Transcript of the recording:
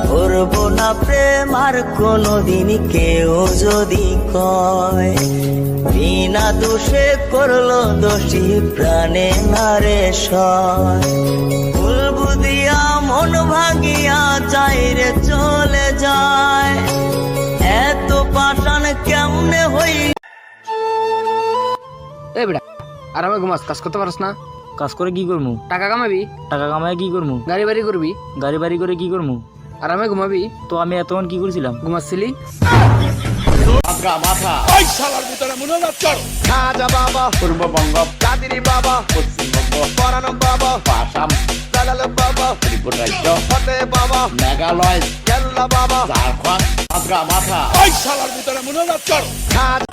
করবো না প্রেম আর কোনোদিন কেউ যদি কয়, বিনা দোষে করলো দোষী প্রাণে নারে সয়। ভুল বুঝিয়া মন ভাগিয়া চাইরে চলে যায়, এত পাষাণ কেমনে হই। এ বেটা আরামে ঘুমাস, কাজ করতে পারস না? কাজ করে কি করমু? টাকা কামাবি, টাকা কামায় কি করমু? গাড়ি বাড়ি করবি, গাড়ি বাড়ি করে কি করমু? আরামে ঘুমাবি। তো আমি এতক্ষণ কি করছিলাম? ঘুমাচ্ছিলি। খাজা বাবা, পূর্ববঙ্গ, কাদিরি বাবা, পশ্চিমবঙ্গ, পরাণ বাবা, আসাম, জালাল বাবা, ত্রিপুরা রাজ্য, ফতে বাবা, মেঘালয়, কেল্লা বাবা, ঝাড়খণ্ড, মাথা মাথা, ওই শালার ভিতরে মনোনাথ চর। খাজা